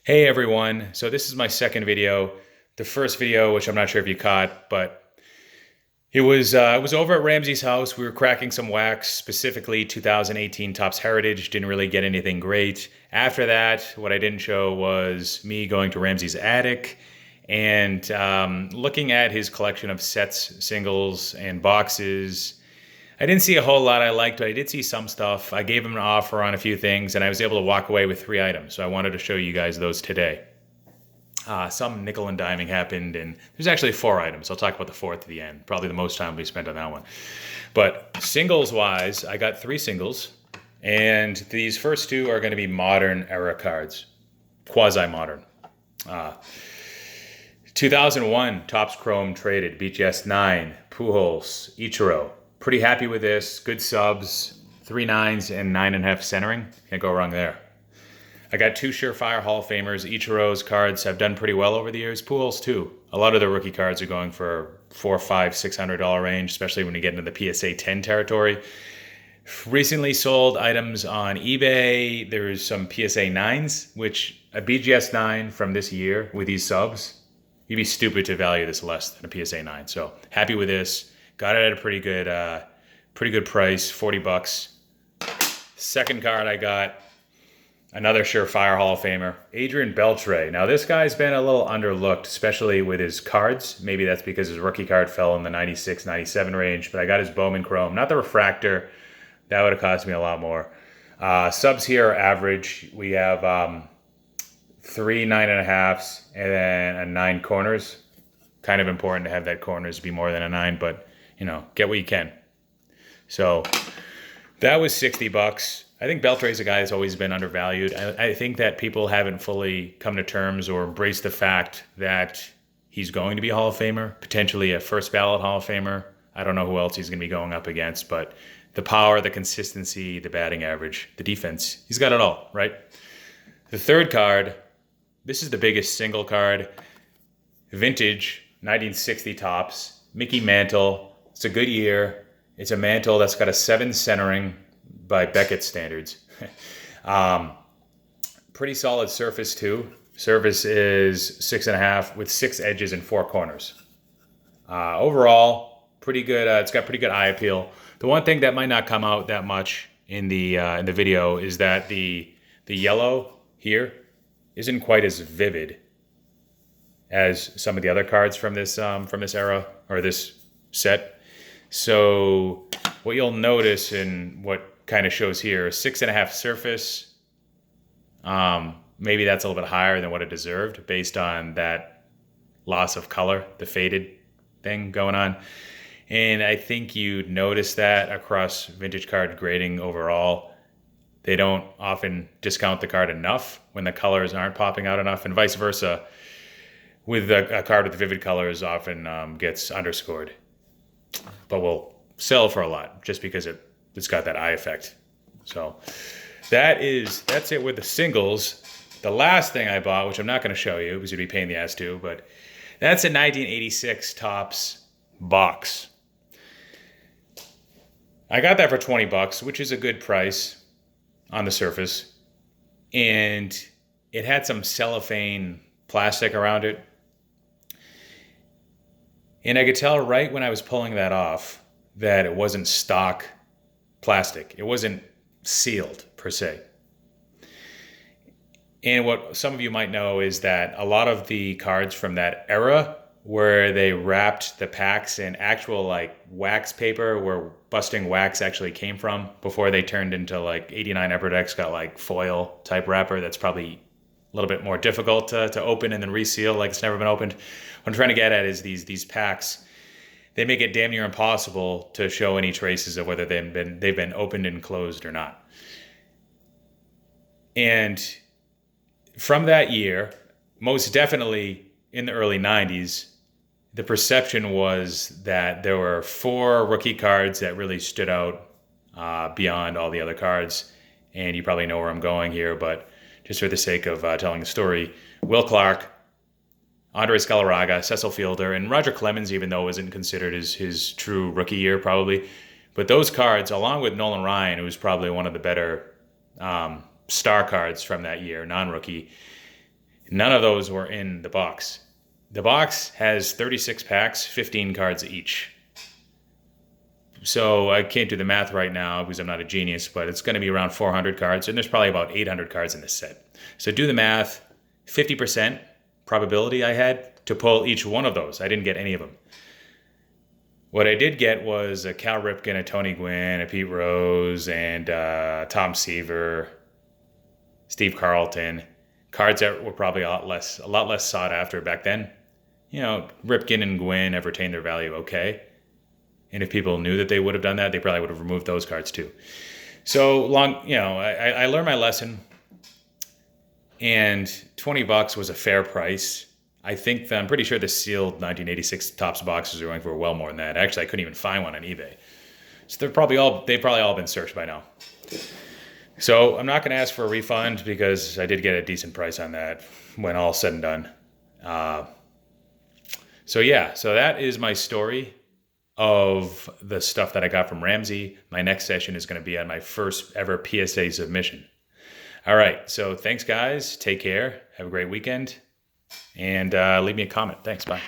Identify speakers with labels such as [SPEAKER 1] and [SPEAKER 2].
[SPEAKER 1] Hey everyone, so this is my second video. The first video, which I'm not sure if you caught, but it was over at Ramsey's house. We were cracking some wax, specifically 2018 Topps Heritage. Didn't really get anything great. After that, what I didn't show was me going to Ramsey's attic and looking at his collection of sets, singles, and boxes. I didn't see a whole lot I liked, but I did see some stuff. I gave him an offer on a few things, and I was able to walk away with 3 items. So I wanted to show you guys those today. Some nickel and diming happened, and there's actually 4 items. I'll talk about the fourth at the end. Probably the most time we spent on that one. But singles-wise, I got 3 singles, and these first 2 are going to be modern era cards, quasi-modern. 2001 Topps Chrome traded BGS 9, Pujols, Ichiro. Pretty happy with this. Good subs, 3 9s and 9.5 centering. Can't go wrong there. I got 2 surefire Hall of Famers. Ichiro's cards have done pretty well over the years. Pujols too. A lot of the rookie cards are going for $400, $500, $600 range, especially when you get into the PSA 10 territory. Recently sold items on eBay. There's some PSA 9s, which a BGS 9 from this year with these subs, you'd be stupid to value this less than a PSA 9. So happy with this. Got it at a pretty good price, $40. Second card I got, another surefire Hall of Famer, Adrian Beltre. Now this guy's been a little underlooked, especially with his cards. Maybe that's because his rookie card fell in the 96, 97 range, but I got his Bowman Chrome, not the refractor. That would have cost me a lot more. Subs here are average. We have 3 9.5s and then a 9 corners. Kind of important to have that corners be more than a 9, but you know, get what you can. So that was $60. I think Beltre's a guy that's always been undervalued. I think that people haven't fully come to terms or embraced the fact that he's going to be a Hall of Famer, potentially a first ballot Hall of Famer. I don't know who else he's going to be going up against, but the power, the consistency, the batting average, the defense, he's got it all, right? The third card, this is the biggest single card, vintage 1960 Topps, Mickey Mantle. It's a good year. It's a Mantle that's got a 7 centering by Beckett standards. Pretty solid surface too. Surface is 6.5 with 6 edges and 4 corners. Overall, pretty good. It's got pretty good eye appeal. The one thing that might not come out that much in the video is that the yellow here isn't quite as vivid as some of the other cards from this era or this set. So what you'll notice and what kind of shows here, 6.5 surface. Maybe that's a little bit higher than what it deserved based on that loss of color, the faded thing going on. And I think you'd notice that across vintage card grading overall. They don't often discount the card enough when the colors aren't popping out enough, and vice versa. With a card with vivid colors often gets underscored, but will sell for a lot just because it's got that eye effect. So that's it with the singles. The last thing I bought, which I'm not going to show you because you'd be paying the ass to, but that's a 1986 Topps box. I got that for $20, which is a good price on the surface, and it had some cellophane plastic around it. And I could tell right when I was pulling that off that it wasn't stock plastic. It wasn't sealed per se. And what some of you might know is that a lot of the cards from that era where they wrapped the packs in actual like wax paper where busting wax actually came from before they turned into like 89 Upper Decks got like foil type wrapper that's probably a little bit more difficult to open and then reseal like it's never been opened. What I'm trying to get at is these packs, they make it damn near impossible to show any traces of whether they've been opened and closed or not. And from that year, most definitely in the early 90s, the perception was that there were 4 rookie cards that really stood out beyond all the other cards. And you probably know where I'm going here, but just for the sake of telling the story, Will Clark, Andres Galarraga, Cecil Fielder, and Roger Clemens, even though it wasn't considered his true rookie year probably. But those cards, along with Nolan Ryan, who was probably one of the better star cards from that year, non-rookie, None of those were in the box. The box has 36 packs, 15 cards each. So I can't do the math right now because I'm not a genius, but it's going to be around 400 cards, and there's probably about 800 cards in this set. So do the math, 50% probability I had to pull each one of those. I didn't get any of them. What I did get was a Cal Ripken, a Tony Gwynn, a Pete Rose, and Tom Seaver, Steve Carlton. Cards that were probably a lot less sought after back then. You know, Ripken and Gwynn have retained their value okay. And if people knew that they would have done that, they probably would have removed those cards too. So long, you know, I learned my lesson, and $20 was a fair price. I'm pretty sure the sealed 1986 Topps boxes are going for well more than that. Actually, I couldn't even find one on eBay. So they've probably all been searched by now. So I'm not going to ask for a refund because I did get a decent price on that when all said and done. So that is my story of the stuff that I got from Ramsey. My next session is going to be on my first ever PSA submission. All right. So thanks, guys. Take care. Have a great weekend. And leave me a comment. Thanks. Bye.